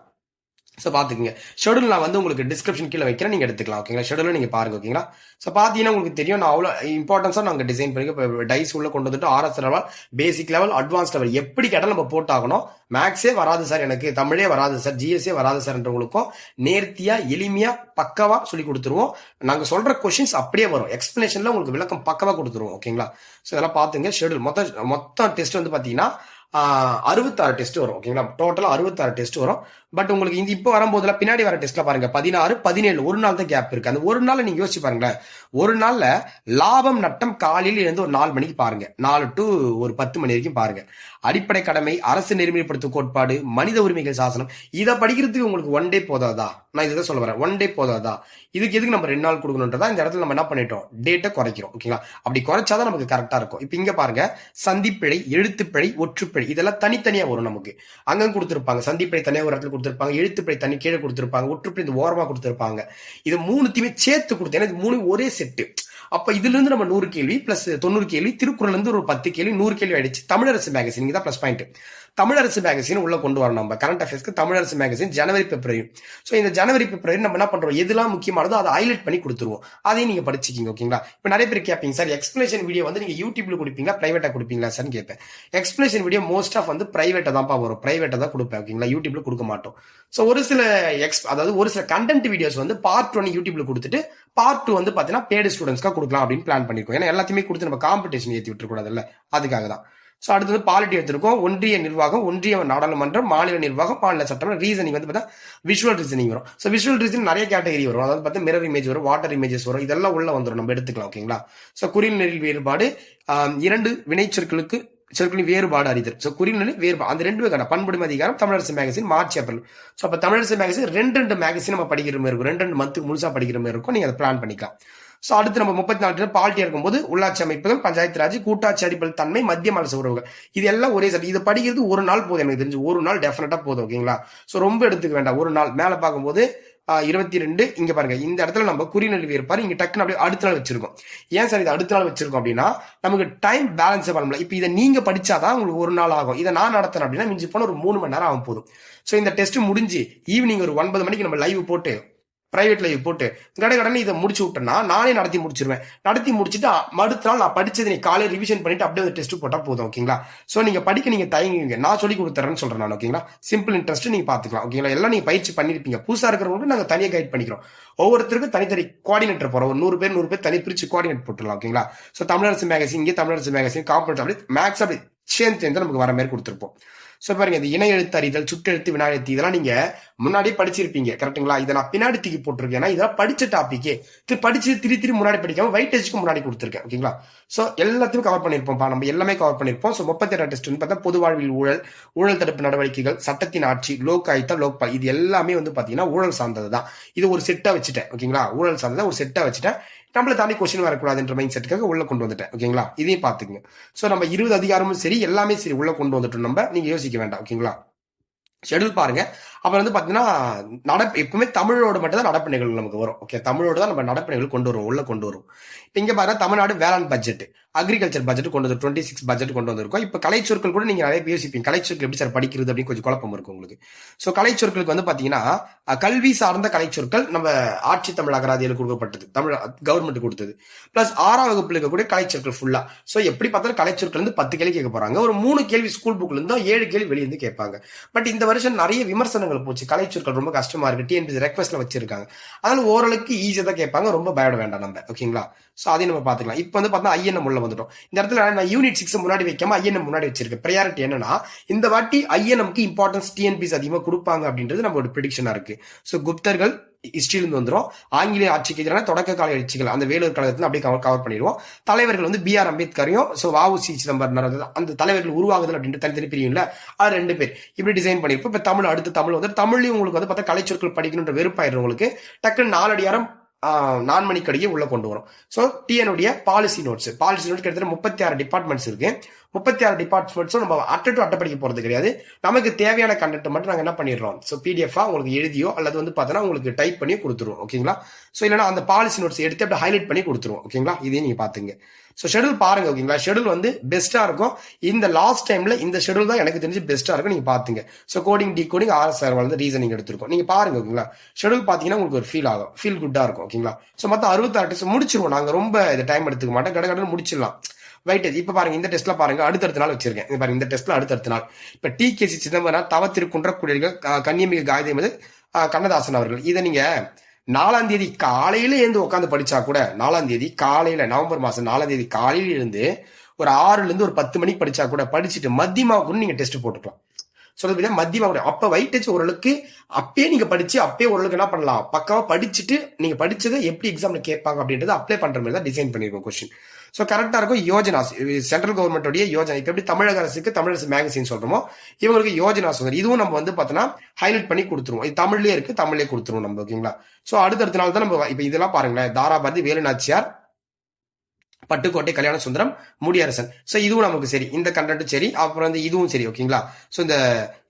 ஸோ பார்த்துக்குங்க. ஷெடியூல் நான் வந்து உங்களுக்கு டிஸ்கிரிப்ஷன் கீழே வைக்கிறேன், நீங்கள் எடுத்துக்கலாம். ஓகேங்களா? ஷெடியூலும் நீங்கள் பாருங்க. ஓகேங்களா? ஸோ பார்த்தீங்கன்னா உங்களுக்கு தெரியும், நான் அவ்வளோ இம்பார்ட்டன்ஸாக நாங்கள் டிசைன் பண்ணி இப்போ டைஸ் உள்ள கொண்டு வந்துட்டு RS level, basic level, advance level எப்படி கேட்டாலும் நம்ம போட்டாகணும். மேக்ஸே வராது சார், எனக்கு தமிழே வராது சார், GSே வராது சார்ன்றவங்களுக்கும் நேர்த்தியா எளிமையா பக்கவா சொல்லி கொடுத்துருவோம். நாங்கள் சொல்ற கொஸ்டின்ஸ் அப்படியே வரும், எக்ஸ்பிளேஷன்ல உங்களுக்கு விளக்கம் பக்கவா கொடுத்துருவோம். ஓகேங்களா? ஸோ இதெல்லாம் பார்த்துங்க. ஷெடியூல் மொத்தம் டெஸ்ட் வந்து பார்த்தீங்கன்னா 66 டெஸ்ட் வரும். ஓகேங்களா? டோட்டலா 66 டெஸ்ட் வரும். பட் உங்களுக்கு இந்த இப்போ வரும்போதுல பின்னாடி வர டெஸ்ட்ல பாருங்க 16, 17 ஒரு நாள் தான் கேப் இருக்கு. அந்த ஒரு நாள் நீங்க யோசிச்சு பாருங்களேன். ஒரு நாள்ல லாபம் நட்டம் காலையில இருந்து ஒரு 4 மணிக்கு பாருங்க, 4 to ஒரு 10 மணி வரைக்கும் பாருங்க. அடிப்படை கடமை, அரசு நெறிமுறைப்படுத்தும் கோட்பாடு, மனித உரிமைகள் சாசனம், இதை படிக்கிறதுக்கு உங்களுக்கு 1 day போதாதா? நான் இதை சொல்ல வரேன், 1 day போதாதா? இதுக்கு எதுக்கு நம்ம 2 நாள் கொடுக்கணும்ன்றதா இந்த இடத்துல நம்ம என்ன பண்ணிட்டோம், டேட்டை குறைக்கிறோம். ஓகேங்களா? அப்படி குறைச்சாதான் நமக்கு கரெக்டா இருக்கும். இப்ப இங்க பாருங்க, சந்திப்பிழை, எழுத்துப்பிழை, ஒற்றுப்பிழை, இதெல்லாம் தனித்தனியா வரும் நமக்கு. அங்க கொடுத்திருப்பாங்க சந்திப்பிழை தனியா ஒரு இடத்துல கொடுத்திருப்பாங்க, எழுத்துப்பிழை தனி கீழே கொடுத்திருப்பாங்க, ஒற்றுப்பிழை இந்த ஓரமா கொடுத்திருப்பாங்க. இது மூணுத்தையுமே சேர்த்து கொடுத்து, ஏன்னா இது மூணு ஒரே செட்டு. அப்ப இதுல இருந்து நம்ம 100 கேள்வி பிளஸ் 90 கேள்வி, திருக்குறள் இருந்து ஒரு 10 கேள்வி, 100 கேள்வி ஆயிடுச்சு. தமிழரசு மேகசின் தான் பிளஸ் பாயிண்ட். தமிழரசு மேகசின் உள்ள கொண்டு வரணும். நம்ம கரண்ட் அஃபேர்ஸ்க்கு தமிழரசு மேகசின் ஜனவரி பிப்ரவரி. ஸோ இந்த ஜனவரி பிப்ரவரி நம்ம என்ன பண்றோம், எதுலாம் முக்கியமானதோ அதை ஹைலைட் பண்ணி கொடுத்துருவோம். அதையும் நீங்க படிச்சுக்கிங்க. ஓகேங்களா? இப்ப நிறைய பேர் கேட்பீங்க, சார் எக்ஸ்பிளேஷன் வீடியோ வந்து நீங்க யூடியூப்ல கொடுப்பீங்களா, பிரைவேட்டா கொடுப்பீங்களா சார் கேட்பேன். எக்ஸ்பிளேஷன் வீடியோ மோஸ்ட் ஆஃப் வந்து பிரைவேட்டா தான்ப்பா வரும், பிரைவேட்டா தான் கொடுப்பேன். ஓகேங்களா? யூடியூப்ல கொடுக்க மாட்டோம். ஸோ ஒரு சில அதாவது ஒரு சில கண்டென்ட் வீடியோஸ் வந்து பார்ட் 1 யூடியூப்ல கொடுத்துட்டு பார்ட் 2 வந்து பாத்தீங்கன்னா பேடு ஸ்டூடெண்ட்ஸ்க்கா கொடுக்கலாம் அப்படின்னு பிளான் பண்ணிருக்கோம். ஏன்னா எல்லாத்தையுமே கொடுத்து நம்ம காம்படிஷன் ஏற்றி விட்டுக்கூடாதுல்ல, அதுக்காக தான். ஸோ அடுத்தது பாலிட்டி எடுத்திருக்கோம். ஒன்றிய நிர்வாகம், ஒன்றிய நாடாளுமன்றம், மாநில நிர்வாகம், மாநில சட்டம், ரீசனிங் வந்து பார்த்தா விஷுவல் ரீசனிங் வரும். ஸோ விஷுவல் ரீசனிங் நிறைய கேட்டகரி வரும். அதாவது பார்த்தா மிரர் இமேஜ் வரும், வாட்டர் இமேஜஸ் வரும், இதெல்லாம் உள்ள வந்துடும், நம்ம எடுத்துக்கலாம். ஓகேங்களா? ஸோ குறில் நெறில் வேறுபாடு, 2 வினைச்சொற்களுக்கு சொற்களின் வேறுபாடு அறிதல். ஸோ குறில் வேறுபாடு அந்த 2 வகையான பண்புடைமை அதிகாரம், Tamilarasu magazine, March April. So அப்போ தமிழரசு மேகசின் 2 மேகசின் நம்ம படிக்கிற மாதிரி இருக்கும், 2 மந்த்துக்கு முழுசா படிக்கிற மாதிரி இருக்கும். நீங்க அதை பிளான் பண்ணிக்கலாம். ஸோ அடுத்து நம்ம 34 பாலிட்டி இருக்கும்போது உள்ளாட்சி அமைப்புகள், பஞ்சாயத்து ராஜ், கூட்டாட்சி அடிப்படை தன்மை, மத்திய மாநில உறவுகள், இது எல்லாம் ஒரே சார். இது படிக்கிறது ஒரு நாள் போதும், எனக்கு தெரிஞ்சு ஒரு நாள் டெஃபினட்டா போதும். ஓகேங்களா? ஸோ ரொம்ப எடுத்துக்க வேண்டாம். ஒரு நாள் மேல பார்க்கும்போது 22 இங்க பாருங்க, இந்த இடத்துல நம்ம குறிநெறி வேறுபாடு இங்க டக்குன்னு அப்படியே அடுத்த நாள் வச்சிருக்கோம். ஏன் சார் இது அடுத்த நாள் வச்சிருக்கோம் அப்படின்னா, நமக்கு டைம் பேலன்ஸ் பண்ண முடியல. இப்ப இதை நீங்க படிச்சாதான் உங்களுக்கு ஒரு நாள் ஆகும். இதை நான் நடத்துறேன் அப்படின்னா மிஞ்சி போன ஒரு 3 மணி நேரம் ஆகும் போதும். ஸோ இந்த டெஸ்ட் முடிஞ்சு ஈவினிங் ஒரு 9 மணிக்கு நம்ம லைவ் போட்டு, பிரைவேட் லைவ் போட்டு கடனை இதை முடிச்சு விட்டேன்னா நானே நடத்தி முடிச்சிருவேன். நடத்தி முடிச்சுட்டு அடுத்த நாள் நான் படிச்சதை நீ காலையில் ரிவிஷன் பண்ணிட்டு அப்படியே ஒரு டெஸ்ட் போட்டா போதும். ஓகேங்களா? சோ நீங்க படிக்க நீங்க தயங்குவீங்க, நான் சொல்லி கொடுத்துறேன்னு சொல்றேன் நான். ஓகேங்களா? சிம்பிள் இன்ட்ரெஸ்ட் நீங்க பாத்துக்கலாம். ஓகேங்களா? எல்லாம் நீங்க பயிற்சி பண்ணிருப்பீங்க. புதுசா இருக்கிறவங்களுக்கு நாங்க தனியாக கைட் பண்ணிக்கிறோம். ஒவ்வொருத்தருக்கும் தனித்தனி கோஆர்டினேட்டர் போறோம். ஒரு 100 பேர் தனி பிரிச்சு கோஆர்டினேட் போட்டுலாம். ஓகேங்களா? சோ தமிழரசு மேகசின் இங்கே, தமிழரசு மேகசின் காம்பனண்ட் அப்படி மேக்ஸ் அப்படி சேர்ந்து நமக்கு வர மாதிரி கொடுத்துருப்போம். சோ பாருங்க, இந்த இணை எழுத்து அறிதல், சுட்டெழுத்து, வினாயெழுத்து, இதெல்லாம் நீங்க முன்னாடியே படிச்சிருப்பீங்க. கரெக்டுங்களா? இதை நான் பின்னாடி தூக்கி போட்டிருக்கேன். இதெல்லாம் படிச்ச டாபிக்கே படிச்சு திருப்பி முன்னாடி படிக்காம வைட்டேஜ்க்கு முன்னாடி கொடுத்துருக்கேன். ஓகேங்களா? சோ எல்லாத்தையும் கவர் பண்ணிருப்போம். நம்ம எல்லாமே கவர் பண்ணிருப்போம். சோ 38 டெஸ்ட் வந்து பார்த்தா பொது வாழ்வில் ஊழல், ஊழல் தடுப்பு நடவடிக்கைகள், சட்டத்தின் ஆட்சி, லோக் ஆயுக்தா, லோக்பால், இது எல்லாமே வந்து பாத்தீங்கன்னா ஊழல் சார்ந்தது தான். இது ஒரு செட்டா வச்சுட்டேன். ஓகேங்களா? ஊழல் சார்ந்ததை ஒரு செட்டா வச்சுட்டேன். நம்மள தாண்டி கொஸ்டின் வரக்கூடாதுன்ற மைண்ட் செட்டுக்காக உள்ள கொண்டு வந்துட்டேன். ஓகேங்களா? இதையும் பாத்துக்குங்க. சோ நம்ம 20 அதிகாரமும் சரி, எல்லாமே சரி உள்ள கொண்டு வந்துட்டோம். நம்ம நீங்க யோசிக்க வேண்டாம். ஓகேங்களா? ஷெடியூல் பாருங்க. அப்புறம் வந்து பாத்தீங்கன்னா எப்பவுமே தமிழோட மட்டும் தான் நடப்பு நிகழ்வு நமக்கு வரும். ஓகே, தமிழோட தான் நம்ம நடப்பு நிகழ்வு கொண்டு வருவோம், உள்ள கொண்டு வருவோம். இப்ப இங்க பாருங்க, தமிழ்நாடு வேளாண் பட்ஜெட், அக்ரிகல்ச்சர் பட்ஜெட் கொண்டு வந்து 26 பட்ஜெட் கொண்டு வந்திருக்கோம். இப்ப கலைச்சொற்கள் கூட நீங்க நிறைய யோசிப்பீங்க, கலைச்சொற்கள் எப்படி சார் படிக்கிறது அப்படின்னு கொஞ்சம் குழப்பம் இருக்கும் உங்களுக்கு. சோ கலைச்சொற்களுக்கு வந்து பாத்தீங்கன்னா கல்வி சார்ந்த கலைச்சொற்கள் நம்ம ஆட்சி தமிழ் அகராதியில் கொடுக்கப்பட்டது, தமிழ் கவர்மெண்ட் கொடுத்தது. பிளஸ் 6ஆம் வகுப்புல இருக்கக்கூடிய கலைச்சொற்கள் ஃபுல்லா. சோ எப்படி பார்த்தாலும் கலைச்சொற்கள் இருந்து 10 கேள்வி கேட்க போறாங்க. ஒரு 3 கேள்வி ஸ்கூல் புக்ல இருந்து 7 கேள்வி வெளியே இருந்து கேட்பாங்க. பட் இந்த வருஷம் நிறைய விமர்சனங்கள் போச்சு, கலைச்சொற்கள் ரொம்ப கஷ்டமா இருக்கு, டிஎன்பிசி ரெக்வஸ்ட்ல வச்சிருக்காங்க. அதனால ஓரளவுக்கு ஈஸியா தான் கேட்பாங்க, ரொம்ப பயப்பட வேண்டாம் நம்ம. ஓகேங்களா? சோ அதையும் நம்ம பாத்துக்கலாம். இப்ப வந்து பாத்தீங்கன்னா ஐஎன்எம் உள்ள வந்துட்டோம். இந்த இடத்துல நான் யூனிட் 6 முன்னாடி வைக்காம ஐஎன்எம் முன்னாடி வச்சிருக்கேன். ப்ரையாரிட்டி என்னன்னா, இந்த வாட்டி ஐஎன்எம்க்கு இம்பார்ட்டன்ஸ் டிஎன்பிசி அதிகமா கொடுப்பாங்க அப்படின்றது நம்ம ஒரு ப்ரெடிக்ஷனா இருக்கு. சோ குப்தர்கள் ஹிஸ்டரியிலிருந்து வந்துடும். ஆங்கிலேய ஆட்சிக்கு எதிரான தொடக்க கால எழுச்சிகள் அந்த வேலூர் கழகத்துல அப்படியே கவர் பண்ணிடுவோம். தலைவர்கள் வந்து BR அம்பேத்கரையும் வஉசி சிதம்பரம், அந்த தலைவர்கள் உருவாகுதல் அப்படின்ட்டு தனித்தனி பிரிவுல அது 2 பேர் இப்படி டிசைன் பண்ணிருப்போம். இப்ப தமிழ் அடுத்து தமிழ் வந்து தமிழ்லயும் உங்களுக்கு வந்து பார்த்தா கலைச்சொற்கள் படிக்கணுன்ற வெறுப்பாயிரும் உங்களுக்கு. டக்குன்னு 4 அடியாரம் நான்மணிக்கடியை உள்ள கொண்டு வரும். ஸோ டிஎனுடைய பாலிசி நோட்ஸ் கிட்டத்தட்ட 36 டிபார்ட்மெண்ட்ஸ் இருக்கு. 36 டிபார்ட்மெண்ட்ஸும் நம்ம அட்டை படிக்க போறது கிடையாது. நமக்கு தேவையான கண்டென்ட் மட்டும் நாங்கள் என்ன பண்ணிடுறோம், ஸோ பிடிஎஃபா உங்களுக்கு எழுதியோ அல்லது வந்து பார்த்தோன்னா உங்களுக்கு டைப் பண்ணி கொடுத்துருவோம். ஓகேங்களா. ஸோ இல்லைன்னா அந்த பாலிசி நோட்ஸ் எடுத்து அப்படி ஹைலைட் பண்ணி கொடுத்துருவோம். ஓகேங்களா. இதையும் நீங்க பாத்துங்க. ஸோ ஷெடியூல் பாருங்க. ஓகேங்களா. ஷெடியூல் வந்து பெஸ்டா இருக்கும். இந்த லாஸ்ட் டைம்ல இந்த ஷெடியூல் தான் எனக்கு தெரிஞ்சு பெஸ்டா இருக்கும். நீங்க பாத்துங்க. ஸோ கோடிங் டிகோடிங் ஆர்எஸ்ஆர் வந்து ரீசனிங் எடுத்திருக்கோம். நீங்க பாருங்க. ஓகேங்களா. ஷெடியூல் பாத்தீங்கன்னா உங்களுக்கு ஒரு ஃபீல் ஆகும், ஃபீல் குட்டா இருக்கும். ஓகேங்களா. ஸோ மொத்தம் 66 டெஸ்ட் முடிச்சிருவோம். நாங்க ரொம்ப இது டைம் எடுத்துக்க மாட்டோம், கடை முடிச்சிடலாம். வெயிட்டேஜ் இப்ப பாருங்க, இந்த டெஸ்ட்ல பாருங்க அடுத்தடுத்த நாள் வச்சிருக்கேன். இது பாருங்க, இந்த டெஸ்ட்ல அடுத்தடுத்த நாள். இப்ப டிகேசி சிதம்பரம் தவத்திருக்குன்ற குடியர்கள் கன்னியமிகு காயதேமது கண்ணதாசன் அவர்கள். இதை நீங்க 4ஆம் தேதி காலையில இருந்து உட்காந்து படிச்சா கூட, 4ஆம் தேதி காலையில, நவம்பர் மாசம் 4ஆம் தேதி காலையில இருந்து ஒரு 6ல இருந்து ஒரு 10 மணிக்கு படிச்சா கூட, படிச்சுட்டு மத்தியமாவுக்கு நீங்க டெஸ்ட் போட்டுக்கலாம். சொல்றது மத்தியமா அப்ப வெயிட்டேஜ் ஓரளவுக்கு அப்பயே நீங்க படிச்சு அப்பயே ஓரளவுக்கு என்ன பண்ணலாம், பக்காவா படிச்சுட்டு நீங்க படிச்சதை எப்படி எக்ஸாம்ல கேட்பாங்க அப்படின்றத அப்ளை பண்ற மாதிரி தான் டிசைன் பண்ணிருக்கோம் கொஸ்டின். ஸோ கரெக்டா இருக்கும். யோஜனாஸ் சென்ட்ரல் கவர்மெண்டோடைய யோஜனா, இப்ப எப்படி தமிழக அரசுக்கு தமிழரசு மேகசின் சொல்றோமோ இவங்களுக்கு யோஜனாஸ் வந்து இதுவும் நம்ம வந்து பார்த்தோன்னா ஹைலைட் பண்ணி கொடுத்துருவோம். இது தமிழ்லயே இருக்கு, தமிழ்லயே கொடுத்துருவோம் நம்ம. ஓகேங்களா. ஸோ அடுத்தடுத்த நாள் தான் நம்ம இப்ப இதெல்லாம் பாருங்களேன், தாராபாரதி, வேலுநாச்சியார், பட்டுக்கோட்டை, கல்யாண சுந்தரம், முடியரசன். ஸோ இதுவும் நமக்கு சரி, இந்த கண்டென்ட்டும் சரி, அப்புறம் வந்து இதுவும் சரி. ஓகேங்களா. ஸோ இந்த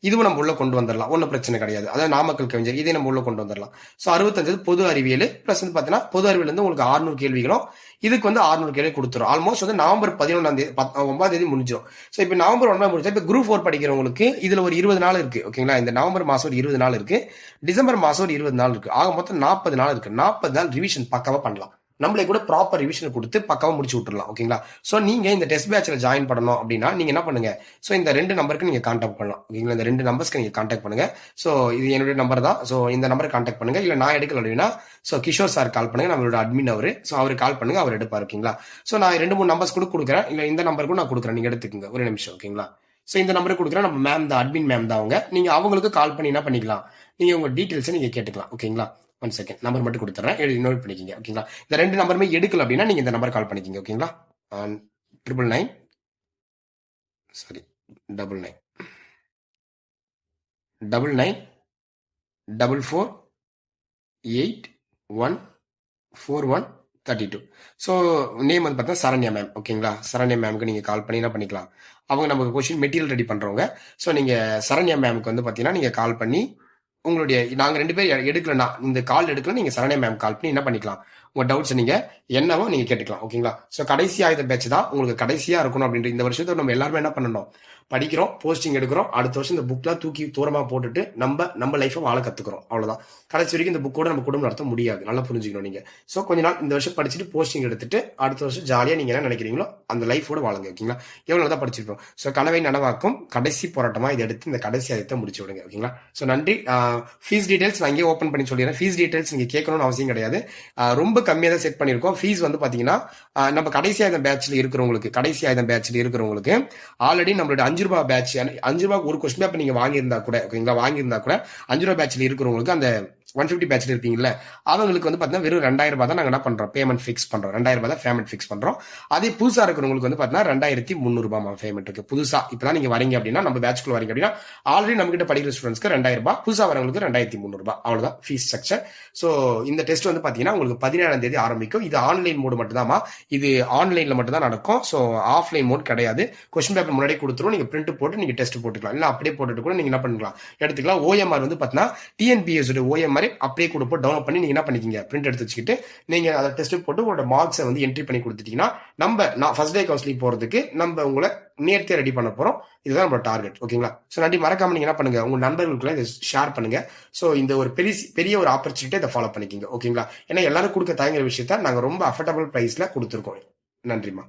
இதுவும் நம்ம உள்ள கொண்டு வந்துடலாம், ஒன்றும் பிரச்சனை கிடையாது. அதாவது நாமக்கல் கவிஞர், இதை நம்ம உள்ள கொண்டு வந்துடலாம். ஸோ 65 பொது அறிவியல் பிளஸ் வந்து பார்த்தீங்கன்னா பொது அறிவியல் வந்து உங்களுக்கு 600 கேள்விகளும், இதுக்கு வந்து 600 கேள்வி கொடுத்துரும். ஆல்மோஸ்ட் வந்து நவம்பர் 11ஆம் தேதி 9ஆம் தேதி முடிஞ்சிடும். ஸோ இப்போ நவம்பர் 1 முடிஞ்சா இப்போ குரூப் 4 படிக்கிறவங்களுக்கு இதுல ஒரு 20 நாள் இருக்கு. ஓகேங்களா. இந்த நவம்பர் மாசம் ஒரு 20 நாள் இருக்கு, டிசம்பர் மாசம் ஒரு 20 நாள் இருக்கு. ஆக மொத்தம் 40 நாள் இருக்கு. 40 நாள் ரிவிஷன் பக்காவா பண்ணலாம். நம்மளே கூட ப்ராப்பர் ரிவிஷன் கொடுத்து பக்காவா முடிச்சு விட்டுறலாம். ஓகேங்களா. ஸோ நீங்க இந்த டெஸ்ட் பேட்ச்ல ஜாயின் பண்ணணும் அப்படின்னா நீங்க என்ன பண்ணுங்க, ஸோ இந்த 2 நம்பருக்கு நீங்க கான்டாக்ட் பண்ணலாம். ஓகேங்களா. இந்த 2 நம்பர்ஸ்க்கு நீங்க கான்டாக்ட் பண்ணுங்க. ஸோ இது என்னுடைய நம்பர் தான். ஸோ இந்த நம்பருக்கு கான்டாக்ட் பண்ணுங்க. இல்ல நான் எடுக்கல அப்படின்னா ஸோ கிஷோர் சார் கால் பண்ணுங்க, நம்மளோட அட்மின் அவரு. ஸோ அவருக்கு கால் பண்ணுங்க, அவர் எடுப்பார். ஓகேங்களா. ஸோ நான் 2-3 நம்பர்ஸ் கூட கொடுக்குறேன். இல்ல இந்த நம்பருக்கும் நான் கொடுக்குறேன், நீங்க எடுத்துக்கோங்க. ஒரு நிமிஷம். ஓகேங்களா. ஸோ இந்த நம்பருக்கு கொடுக்குறேன், நம்ம மேம் தான், அட்மின் மேம் தான் அவங்க. நீங்க அவங்களுக்கு கால் பண்ணி என்ன பண்ணிக்கலாம், நீங்க உங்க டீட்டெயில்ஸை நீங்க கேட்டுக்கலாம். ஓகேங்களா. 1 செகண்ட், நம்பர் மட்டும் கொடுத்துறேன், நோட் பண்ணிக்கிங்க. ஓகேங்களா. இந்த 2 நம்பருமே எடுக்கல அப்படின்னா நீங்க இந்த நம்பர் கால் பண்ணிக்கிங்க. ஓகேங்களா. 999 சாரி 99 44414132. ஸோ நேம் வந்து பார்த்தா சரண்யா மேம். ஓகேங்களா. சரண்யா மேமுக்கு நீங்க கால் பண்ணி என்ன பண்ணிக்கலாம், அவங்க நமக்கு கொஸ்டின் மெட்டீரியல் ரெடி பண்றவங்க. ஸோ நீங்க சரண்யா மேமுக்கு வந்து பாத்தீங்கன்னா நீங்க கால் பண்ணி உங்களுடைய, நாங்க 2 பேர் எடுக்கலன்னா, இந்த கால் எடுக்கல, நீங்க சரண்யா மேம் கால் பண்ணி என்ன பண்ணிக்கலாம், உங்க டவுட்ஸ் நீங்க என்னவோ நீங்க கேட்டுக்கலாம். ஓகேங்களா. ஸோ கடைசியா இந்த பேட்ச் தான் உங்களுக்கு கடைசியா இருக்கணும் அப்படின்ற இந்த வருஷத்தை நம்ம எல்லாருமே என்ன பண்ணணும், படிக்கிறோம், போஸ்டிங் எடுக்கிறோம். அடுத்த வருஷம் இந்த புக்லாம் தூக்கி தூரமா போட்டுட்டு நம்ம லைஃபை வாழ கத்துக்கிறோம். அவ்வளவுதான். கடைசி வரைக்கும் இந்த புக்கோட நம்ம குடும்பம் நடத்த முடியாது. நல்லா புரிஞ்சுக்கணும் நீங்க. ஸோ கொஞ்ச நாள் இந்த வருஷம் படிச்சுட்டு போஸ்டிங் எடுத்துட்டு அடுத்த வருஷம் ஜாலியா நீங்க என்ன நினைக்கிறீங்களோ அந்த லைஃபோட வாழுங்க. ஓகேங்களா. எவ்வளவு தான் படிச்சிருப்போம். ஸோ கனவை நனவாக்கும் கடைசி போராட்டமா இதை எடுத்து இந்த கடைசி ஆயத்தை முடிச்சு விடுங்க. ஓகேங்களா. ஸோ நன்றி. ஃபீஸ் டீடைல்ஸ் நான் இங்கே ஓப்பன் பண்ணி சொல்லிடுறேன். ஃபீஸ் டீடைல்ஸ் நீங்க கேட்கணும்னு அவசியம் கிடையாது. ரொம்ப கம்மியா தான் செட் பண்ணிருக்கோம். ஃபீஸ் வந்து பாத்தீங்கன்னா நம்ம கடைசி ஆயுதம் பேட்ச்ல இருக்கிறவங்களுக்கு ஆல்ரெடி நம்மளோட 5 ரூபாய் பேட்ச், 5 ரூபாய் ஒரு கொஸ்டின் பேப்பர் நீங்க வாங்கியிருந்தா கூட, ஓகேங்களா, வாங்கியிருந்தா கூட 5 ரூபாய் பேட்ச்ல இருக்கிறவங்களுக்கு அந்த 150 பேட்ச்ல இருப்பீங்கல்ல, அவங்களுக்கு வந்து பாத்தீங்கன்னா வெறும் 2000 ரூபாய் தான் நாங்க என்ன பண்றோம், பேமெண்ட் ஃபிக்ஸ் பண்றோம். 2000 ரூபாய் தான் பேமெண்ட் ஃபிக்ஸ் பண்றோம். அதே புதுசா இருக்கிறவங்களுக்கு வந்து பாத்தீங்கன்னா 2300 ரூபாய் பேமெண்ட் இருக்கு. புதுசா இப்பதான் நீங்க வரீங்க அப்படின்னா, நம்ம பேட்ச்க்குள்ள வரீங்க அப்படின்னா ஆல்ரெடி நம்ம கிட்ட படிக்கிற ஸ்டூடெண்ட்ஸ்க்கு 2000 ரூபாய், புதுசா வரவங்களுக்கு 2300 ரூபாய். அவ்வளவுதான் ஃபீஸ் ஸ்ட்ரக்சர். சோ இந்த டெஸ்ட் வந்து பாத்தீங்கன்னா உங்களுக்கு 17ஆம் தேதி ஆரம்பிக்கும். இது ஆன்லைன் மோடு மட்டும் தான், இது ஆன்லைன்ல மட்டும் தான் நடக்கும். சோ ஆஃப்லைன் மோட் கிடையாது. கொஸ்டின் பேப்பர் முன்னாடி கொடுத்துரும், நீங்க பிரிண்ட் போட்டு நீங்க டெஸ்ட் போட்டுக்கலாம். இல்ல அப்படியே போட்டுட்டு கூட நீங்க என்ன பண்ணிக்கலாம், எடுத்துக்கலாம். ஓஎம்ஆர் வந்து பாத்தீங்கன்னா டிஎன்பிஎஸ் ஓஎம்ஆர் அப்படியே கூட போட்டு டவுன்லோட் பண்ணி நீங்க என்ன பண்ணிக்கிங்க, பிரிண்ட் எடுத்து வச்சுக்கிட்டு நீங்க அதை டெஸ்ட் போட்டு உங்களோட மார்க்ஸை வந்து என்ட்ரி பண்ணி கொடுத்துட்டீங்கன்னா நான் ஃபர்ஸ்ட் டே கவுன்சிலிங் போறதுக்கு நம்ம உங்களை நேர்த்தியா ரெடி பண்ண போறோம். இதுதான் நம்ம டார்கெட். ஓகேங்களா. சோ நன்றி. மறக்காம நீங்க என்ன பண்ணுங்க, உங்க நண்பர்களுக்குள்ள இதை ஷேர் பண்ணுங்க. சோ இந்த ஒரு பெரிய ஒரு ஆப்பர்ச்சுனிட்டி இதை ஃபாலோ பண்ணிக்கிங்க. ஓகேங்களா. ஏன்னா எல்லாரும் கொடுக்க தயங்குற விஷயத்த நாங்க ரொம்ப அஃபோர்டபுள் பிரைஸ்ல கொடுத்துருக்கோம். நன்றிமா.